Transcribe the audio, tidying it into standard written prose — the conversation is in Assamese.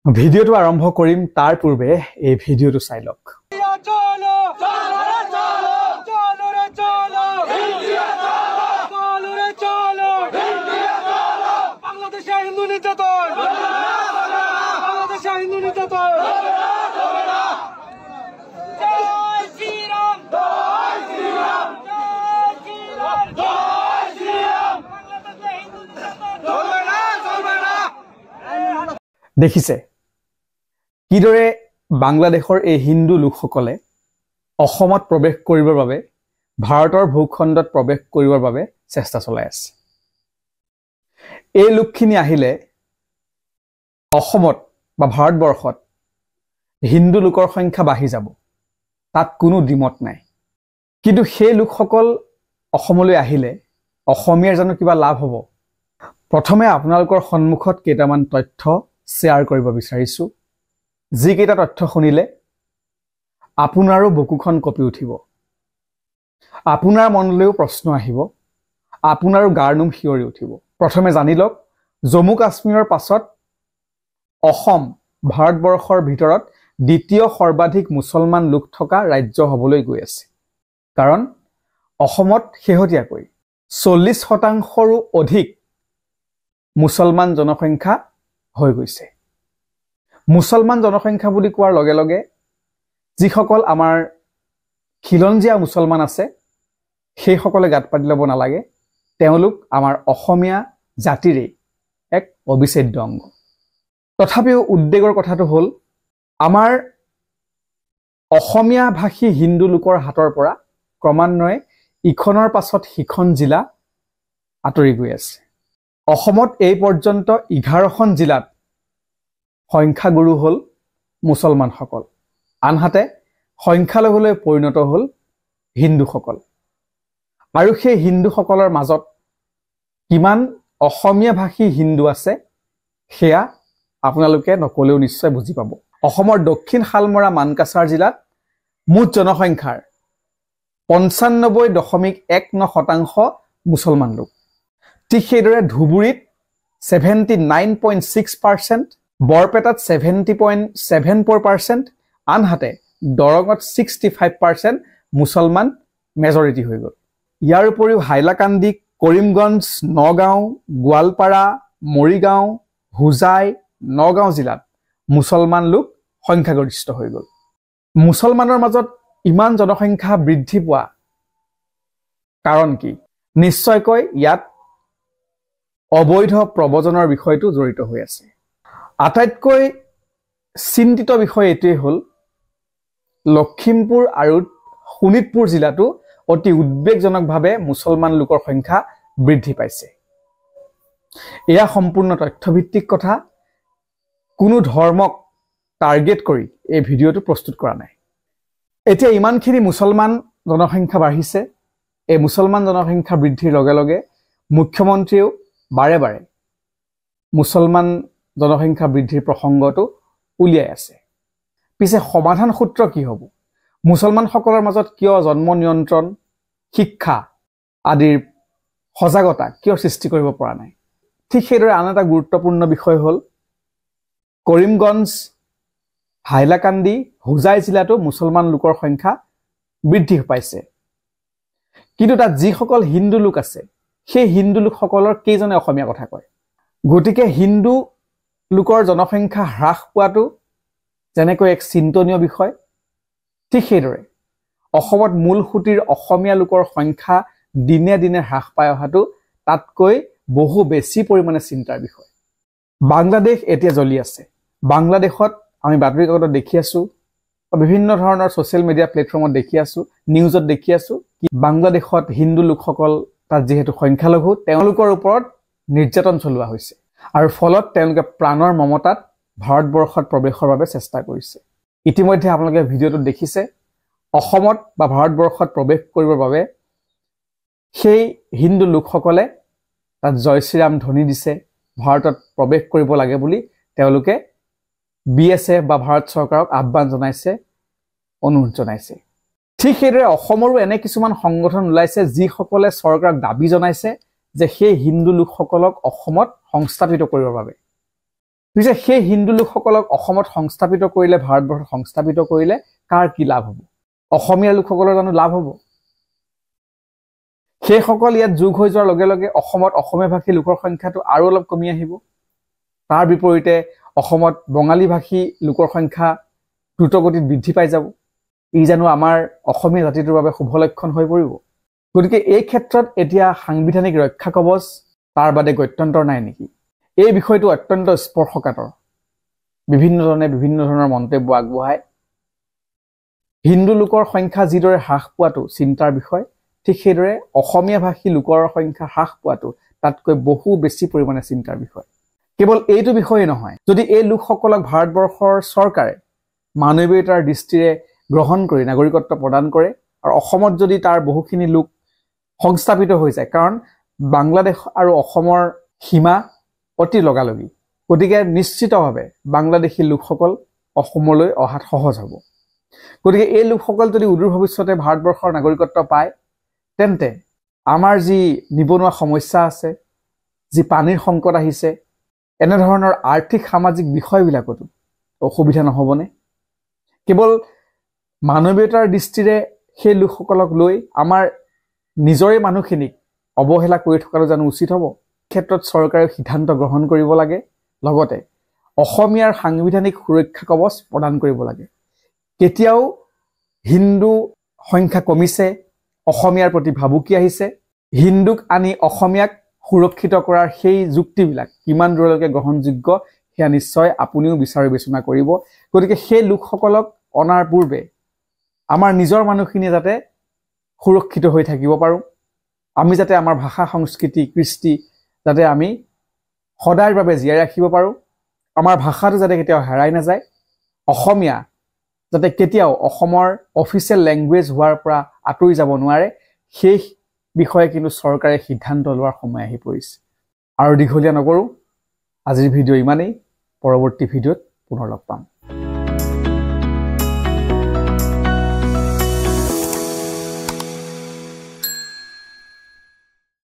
ভিডিওটো আৰম্ভ কৰিম তাৰ পূৰ্বে এই ভিডিওটো চাই লওক। দেখিছে কিদৰে বাংলাদেশৰ এই হিন্দু লোকসকলে অসমত প্ৰৱেশ কৰিবৰ বাবে ভাৰতৰ ভূখণ্ডত প্ৰৱেশ কৰিবৰ বাবে চেষ্টা চলাই আছে। এই লোকখিনি আহিলে অসমত বা ভাৰতবৰ্ষত হিন্দু লোকৰ সংখ্যা বাঢ়ি যাব, তাত কোনো দ্বিমত নাই। কিন্তু সেই লোকসকল অসমলৈ আহিলে অসমীয়াৰ জানো কিবা লাভ হ'ব? প্ৰথমে আপোনালোকৰ সন্মুখত কেইটামান তথ্য শ্বেয়াৰ কৰিব বিচাৰিছো, যিকেইটা তথ্য শুনিলে আপোনাৰো বুকুখন কঁপি উঠিব, আপোনাৰ মনলৈও প্ৰশ্ন আহিব, আপোনাৰো গাৰ নোম শিয়ৰি উঠিব। প্ৰথমে জানি লওক, জম্মু কাশ্মীৰৰ পাছত অসম ভাৰতবৰ্ষৰ ভিতৰত দ্বিতীয় সৰ্বাধিক মুছলমান লোক থকা ৰাজ্য হ'বলৈ গৈ আছে। কাৰণ অসমত শেহতীয়াকৈ 40% অধিক মুছলমান জনসংখ্যা হৈ গৈছে। মুছলমান জনসংখ্যা বুলি কোৱাৰ লগে লগে যিসকল আমাৰ খিলঞ্জীয়া মুছলমান আছে সেইসকলে গাত পাতি ল'ব নালাগে, তেওঁলোক আমাৰ অসমীয়া জাতিৰে এক অবিচ্ছেদ্য অংগ। তথাপিও উদ্বেগৰ কথাটো হ'ল, আমাৰ অসমীয়া ভাষী হিন্দু লোকৰ হাতৰ পৰা ক্ৰমান্বয়ে ইখনৰ পাছত সিখন জিলা আঁতৰি গৈ আছে। অসমত এই পৰ্যন্ত 11খন জিলাত সংখ্যাগুৰু হ'ল মুছলমানসকল, আনহাতে সংখ্যালঘুলৈ পৰিণত হ'ল হিন্দুসকল। আৰু সেই হিন্দুসকলৰ মাজত কিমান অসমীয়া ভাষী হিন্দু আছে সেয়া আপোনালোকে নকলেও নিশ্চয় বুজি পাব। অসমৰ দক্ষিণ শালমৰা মানকাছাৰ জিলাত মুঠ জনসংখ্যাৰ 95.19% মুছলমান লোক। ঠিক সেইদৰে ধুবুৰীত 79.6%, বৰপেটাত 70.74%, আনহাতে দৰঙত 65% মুছলমান মেজৰিটি হৈ গ'ল। ইয়াৰ উপৰিও হাইলাকান্দি, কৰিমগঞ্জ, নগাঁও, গোৱালপাৰা, মৰিগাঁও, হোজাই, নগাঁও জিলাত মুছলমান লোক সংখ্যাগৰিষ্ঠ হৈ গ'ল। মুছলমানৰ মাজত ইমান জনসংখ্যা বৃদ্ধি পোৱা কাৰণ কি? নিশ্চয়কৈ ইয়াত অবৈধ প্ৰব্ৰজনৰ বিষয়টো জড়িত হৈ আছে। আটাইতকৈ চিন্তিত বিষয় এইটোৱেই হ'ল, লখিমপুৰ আৰু শোণিতপুৰ জিলাতো অতি উদ্বেগজনকভাৱে মুছলমান লোকৰ সংখ্যা বৃদ্ধি পাইছে। এয়া সম্পূৰ্ণ তথ্যভিত্তিক কথা, কোনো ধৰ্মক টাৰ্গেট কৰি এই ভিডিঅ'টো প্ৰস্তুত কৰা নাই। এতিয়া ইমানখিনি মুছলমান জনসংখ্যা বাঢ়িছে, এই মুছলমান জনসংখ্যা বৃদ্ধিৰ লগে লগে মুখ্যমন্ত্ৰীয়েও বাৰে বাৰে মুছলমান জনসংখ্যা বৃদ্ধিৰ প্ৰসংগটো উলিয়াই আছে। পিছে সমাধান সূত্ৰ কি হ'ব? মুছলমানসকলৰ মাজত কিয় জন্ম নিয়ন্ত্ৰণ, শিক্ষা আদিৰ সজাগতা কিয় সৃষ্টি কৰিব পৰা নাই? ঠিক সেইদৰে আন এটা গুৰুত্বপূৰ্ণ বিষয় হ'ল, কৰিমগঞ্জ, হাইলাকান্দি, হোজাই জিলাতো মুছলমান লোকৰ সংখ্যা বৃদ্ধি পাইছে, কিন্তু তাত যিসকল হিন্দু লোক আছে সেই হিন্দু লোকসকলৰ কেইজনে অসমীয়া কথা কয়? গতিকে হিন্দু লোকৰ জনসংখ্যা হ্ৰাস পোৱাটো যেনেকৈ এক চিন্তনীয় বিষয়, ঠিক সেইদৰে অসমত মূলসুঁতিৰ অসমীয়া লোকৰ সংখ্যা দিনে দিনে হ্ৰাস পাই অহাটো তাতকৈ বহু বেছি পৰিমাণে চিন্তাৰ বিষয়। বাংলাদেশ এতিয়া জ্বলি আছে। বাংলাদেশত আমি বাতৰি কাকতত দেখি আছোঁ, বিভিন্ন ধৰণৰ ছ'চিয়েল মিডিয়া প্লেটফৰ্মত দেখি আছোঁ, নিউজত দেখি আছোঁ, বাংলাদেশত হিন্দু লোকসকল তাত যিহেতু সংখ্যালঘু, তেওঁলোকৰ ওপৰত নিৰ্যাতন চলোৱা হৈছে আৰু ফলত তেওঁলোকে প্ৰাণৰ মমতাত ভাৰতবৰ্ষত প্ৰৱেশৰ বাবে চেষ্টা কৰিছে। ইতিমধ্যে আপোনালোকে ভিডিঅ'টোত দেখিছে, অসমত বা ভাৰতবৰ্ষত প্ৰৱেশ কৰিবৰ বাবে সেই হিন্দু লোকসকলে তাত জয় শ্ৰীৰাম ধ্বনি দিছে, ভাৰতত প্ৰৱেশ কৰিব লাগে বুলি তেওঁলোকে BSF বা ভাৰত চৰকাৰক আহ্বান জনাইছে, অনুৰোধ জনাইছে। ঠিক সেইদৰে অসমৰো এনে কিছুমান সংগঠন ওলাইছে যিসকলে চৰকাৰক দাবী জনাইছে যে সেই হিন্দু লোকসকলক অসমত সংস্থাপিত কৰিবৰ বাবে পিছে সেই হিন্দু লোকসকলক অসমত সংস্থাপিত কৰিলে, ভাৰতবৰ্ষত সংস্থাপিত কৰিলে কাৰ কি লাভ হ'ব? অসমীয়া লোকসকলৰ জানো লাভ হ'ব? সেইসকল ইয়াত যোগ হৈ যোৱাৰ লগে লগে অসমত অসমীয়া ভাষী লোকৰ সংখ্যাটো আৰু অলপ কমি আহিব। তাৰ বিপৰীতে অসমত বঙালী ভাষী লোকৰ সংখ্যা দ্ৰুতগতিত বৃদ্ধি পাই যাব। ই জানো আমাৰ অসমীয়া জাতিটোৰ বাবে শুভ লক্ষণ হৈ পৰিব? গতিকে এই ক্ষেত্ৰত এতিয়া সাংবিধানিক ৰক্ষা কৱচ তাৰ বাদে গত্যন্তৰ নাই নেকি? এই বিষয়টো অত্যন্ত স্পৰ্শকাতৰ। বিভিন্নজনে বিভিন্ন ধৰণৰ মন্তব্য আগবঢ়ায়। হিন্দু লোকৰ সংখ্যা যিদৰে হ্ৰাস পোৱাটো চিন্তাৰ বিষয়, ঠিক সেইদৰে অসমীয়া ভাষী লোকৰ সংখ্যা হ্ৰাস পোৱাটো তাতকৈ বহু বেছি পৰিমাণে চিন্তাৰ বিষয়। কেৱল এইটো বিষয়ে নহয়, যদি এই লোকসকলক ভাৰতবৰ্ষৰ চৰকাৰে মানৱীয়তাৰ দৃষ্টিৰে গ্ৰহণ কৰি নাগৰিকত্ব প্ৰদান কৰে আৰু অসমত যদি তাৰ বহুখিনি লোক সংস্থাপিত হৈ যায়, কাৰণ বাংলাদেশ আৰু অসমৰ সীমা অতি লগালগি, গতিকে নিশ্চিতভাৱে বাংলাদেশী লোকসকল অসমলৈ অহাত সহজ হ'ব। গতিকে এই লোকসকল যদি অদূৰ ভৱিষ্যতে ভাৰতবৰ্ষৰ নাগৰিকত্ব পায়, তেন্তে আমাৰ যি নিবনুৱা সমস্যা আছে, যি পানীৰ সংকট আহিছে, এনেধৰণৰ আৰ্থিক সামাজিক বিষয়বিলাকতো অসুবিধা নহ'বনে? কেৱল মানৱীয়তাৰ দৃষ্টিৰে সেই লোকসকলক লৈ আমাৰ নিজৰে মানুহখিনিক অৱহেলা কৰি থকাটো জানো উচিত হ'ব? ক্ষেত্ৰত চৰকাৰে সিদ্ধান্ত গ্ৰহণ কৰিব লাগে, লগতে অসমীয়াৰ সাংবিধানিক সুৰক্ষা কৱচ প্ৰদান কৰিব লাগে। কেতিয়াও হিন্দু সংখ্যা কমিছে, অসমীয়াৰ প্ৰতি ভাবুকি আহিছে, হিন্দুক আনি অসমীয়াক সুৰক্ষিত কৰাৰ সেই যুক্তিবিলাক কিমান দূৰলৈকে গ্ৰহণযোগ্য সেয়া নিশ্চয় আপুনিও বিচাৰ বিবেচনা কৰিব। গতিকে সেই লোকসকলক অনাৰ পূৰ্বে আমাৰ নিজৰ মানুহখিনি যাতে সুৰক্ষিত হৈ থাকিব পাৰোঁ, আমি যাতে আমাৰ ভাষা সংস্কৃতি কৃষ্টি যাতে আমি সদায়ৰ বাবে জীয়াই ৰাখিব পাৰোঁ, আমাৰ ভাষাটো যাতে কেতিয়াও হেৰাই নাযায়, অসমীয়া যাতে কেতিয়াও অসমৰ অফিচিয়েল লেংগুৱেজ হোৱাৰ পৰা আঁতৰি যাব নোৱাৰে, সেই বিষয়ে কিন্তু চৰকাৰে সিদ্ধান্ত লোৱাৰ সময় আহি পৰিছে। আৰু দীঘলীয়া নকৰোঁ, আজিৰ ভিডিঅ' ইমানেই। পৰৱৰ্তী ভিডিঅ'ত পুনৰ লগ পাম।